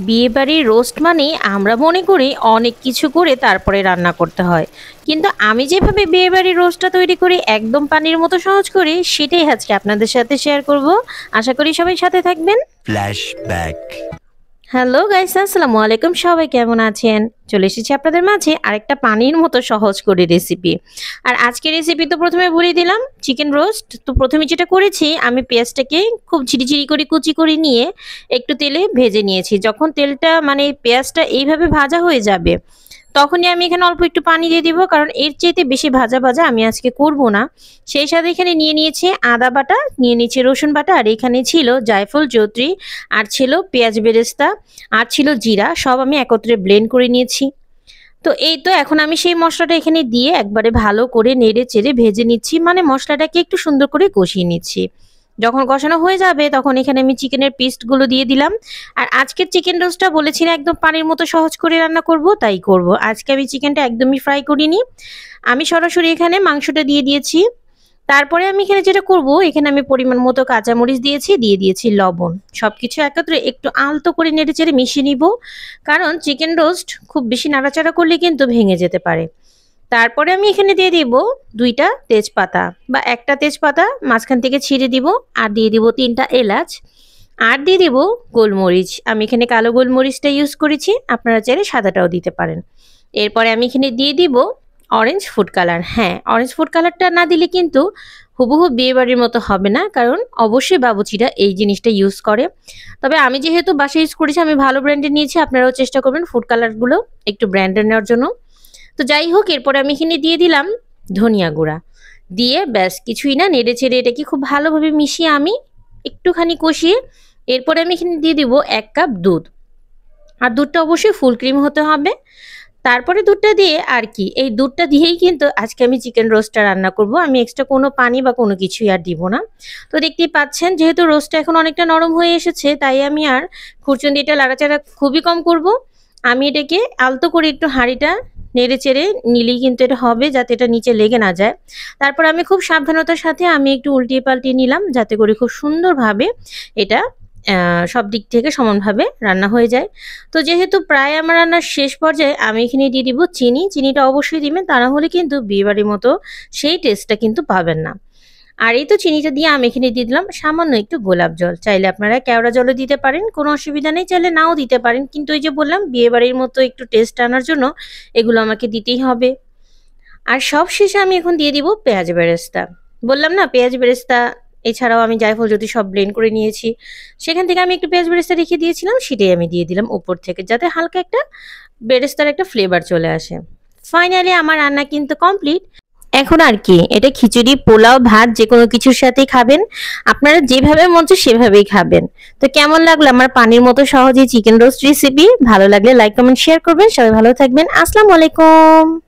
বিয়ে বাড়ির রোস্ট মানে আমরা মনে করি অনেক কিছু করে তারপরে রান্না করতে হয়, কিন্তু আমি যেভাবে বিয়ে বাড়ির রোস্টটা তৈরি করি একদম পানির মতো সহজ করি, সেটাই আজকে আপনাদের সাথে শেয়ার করব। আশা করি সবাই সাথে থাকবেন। ফ্ল্যাশব্যাক। হ্যালো গাইস, আসসালামু আলাইকুম। সবাই কেমন আছেন? চলে এসেছি আপনাদের মাঝে আরেকটা পানির মতো সহজ করে রেসিপি। আর আজকের রেসিপি তো প্রথমে বলে দিলাম চিকেন রোস্ট। তো প্রথমে যেটা করেছি, আমি পেঁয়াজটাকে খুব ঝিরিঝিরি করে কুচি করে নিয়ে একটু তেলে ভেজে নিয়েছি। যখন তেলটা মানে পেঁয়াজটা এইভাবে ভাজা হয়ে যাবে, তখনই আমি এখানে অল্প একটু পানি দিয়ে দিব, কারণ এর চাইতে বেশি ভাজা ভাজা আমি আজকে করব না। সেই সাথে এখানে নিয়ে নিয়েছি আদা বাটা, নিয়ে নিয়েছি রসুন বাটা, আর এখানে ছিল জায়ফল, জয়ত্রী, আর ছিল পেঁয়াজ বেরেস্তা, আর ছিল জিরা। সব আমি একত্রে ব্লেন্ড করে নিয়েছি। তো এই তো এখন আমি সেই মশলাটা এখানে দিয়ে একবারে ভালো করে নেড়ে চেড়ে ভেজে নিচ্ছি, মানে মশলাটাকে একটু সুন্দর করে কষিয়ে নিচ্ছি। যখন কষানো হয়ে যাবে তখন এখানে আমি চিকেনের পিসগুলো দিয়ে দিলাম। আর আজকের চিকেন রোস্টটা বলেছি না একদম পানির মতো সহজ করে রান্না করব, তাই করব। আজকে আমি চিকেনটা একদমই ফ্রাই করিনি, আমি সরাসরি এখানে মাংসটা দিয়ে দিয়েছি। তারপরে আমি এখানে যেটা করব, এখানে আমি পরিমাণ মতো কাঁচামরিচ দিয়েছি, দিয়ে দিয়েছি লবণ। সবকিছু একত্রে একটু আলতো করে নেড়েচেড়ে মিশিয়ে নিব, কারণ চিকেন রোস্ট খুব বেশি নাড়াচাড়া করলে কিন্তু ভেঙে যেতে পারে। তারপরে আমি এখানে দিয়ে দিব দুইটা তেজপাতা বা একটা তেজপাতা মাঝখান থেকে ছিঁড়ে দিব, আর দিয়ে দিব তিনটা এলাচ, আর দিয়ে দিব গোলমরিচ। আমি এখানে কালো গোলমরিচটা ইউজ করেছি, আপনারা চাইলে সাদাটাও দিতে পারেন। এরপরে আমি এখানে দিয়ে দিব অরেঞ্জ ফুড কালার। হ্যাঁ, অরেঞ্জ ফুড কালারটা না দিলে কিন্তু হুবহু বিয়েবাড়ির মতো হবে না, কারণ অবশ্যই বাবুচিরা এই জিনিসটা ইউজ করে। তবে আমি যেহেতু বাসায় ইউজ করেছি, আমি ভালো ব্র্যান্ডের নিয়েছি, আপনারাও চেষ্টা করবেন ফুড কালারগুলো একটু ব্র্যান্ডের নেওয়ার জন্য। তো যাই হোক, এরপরে আমি এখানে দিয়ে দিলাম ধনিয়া গুঁড়া, দিয়ে ব্যাস কিছুই না, নেড়ে ছেড়ে এটাকে খুব ভালোভাবে মিশিয়ে আমি একটুখানি কষিয়ে এরপরে আমি এখানে দিয়ে দিব 1 কাপ দুধ। আর দুধটা অবশ্যই ফুল ক্রিম হতে হবে। তারপরে দুধটা দিয়ে আর কি, এই দুধটা দিয়েই কিন্তু আজকে আমি চিকেন রোস্টটা রান্না করব। আমি এক্সট্রা কোনো পানি বা কোনো কিছুই আর দিব না। তো দেখতেই পাচ্ছেন, যেহেতু রোস্টটা এখন অনেকটা নরম হয়ে এসেছে, তাই আমি আর খুরচুন্দি এটা লাড়াচাড়া খুবই কম করব। আমি এটাকে আলতো করে একটু হাঁড়িটা নেড়ে চেড়ে নিলেই কিন্তু এটা হবে, যাতে এটা নিচে লেগে না যায়। তারপর আমি খুব সাবধানতার সাথে আমি একটু উল্টিয়ে পাল্টিয়ে নিলাম, যাতে করে খুব সুন্দরভাবে এটা সব দিক থেকে সমানভাবে রান্না হয়ে যায়। তো যেহেতু প্রায় আমার রান্নার শেষ পর্যায়ে, আমি এখানে দিয়ে দিব চিনি। চিনিটা অবশ্যই দিবেন, তা না হলে কিন্তু বিয়েবাড়ির মতো সেই টেস্টটা কিন্তু পাবেন না। আর এই তো চিনিটা দিয়ে আমি এখানে দিয়ে দিলাম সামান্য একটু গোলাপ জল। চাইলে আপনারা কেওড়া জলও দিতে পারেন, কোনো অসুবিধা নেই, চাইলে নাও দিতে পারেন। কিন্তু ওই যে বললাম, বিয়েবাড়ির মতো একটু টেস্ট আনার জন্য এগুলো আমাকে দিতেই হবে। আর সব শেষে আমি এখন দিয়ে দিব পেঁয়াজ বেরেস্তা। বললাম না, পেঁয়াজ বেরেস্তা এছাড়াও আমি জায়ফল যদি সব ব্লেন্ড করে নিয়েছি, সেখান থেকে আমি একটু পেঁয়াজ বেরেস্তা রেখে দিয়েছিলাম, সেটাই আমি দিয়ে দিলাম উপর থেকে, যাতে হালকা একটা বেরেস্তার একটা ফ্লেভার চলে আসে। ফাইনালি আমার রান্না কিন্তু কমপ্লিট। এখন আর কি, এটা খিচুড়ি, পোলাও, ভাত যে কোনো কিছুর সাথেই খাবেন, আপনারা যেভাবে মন চায় সেভাবেই খাবেন। তো কেমন লাগলো আমার পানির মতো সহজে চিকেন রোস্ট রেসিপি? ভালো লাগলে লাইক কমেন্ট শেয়ার করবেন। সবাই ভালো থাকবেন। আসসালামু আলাইকুম।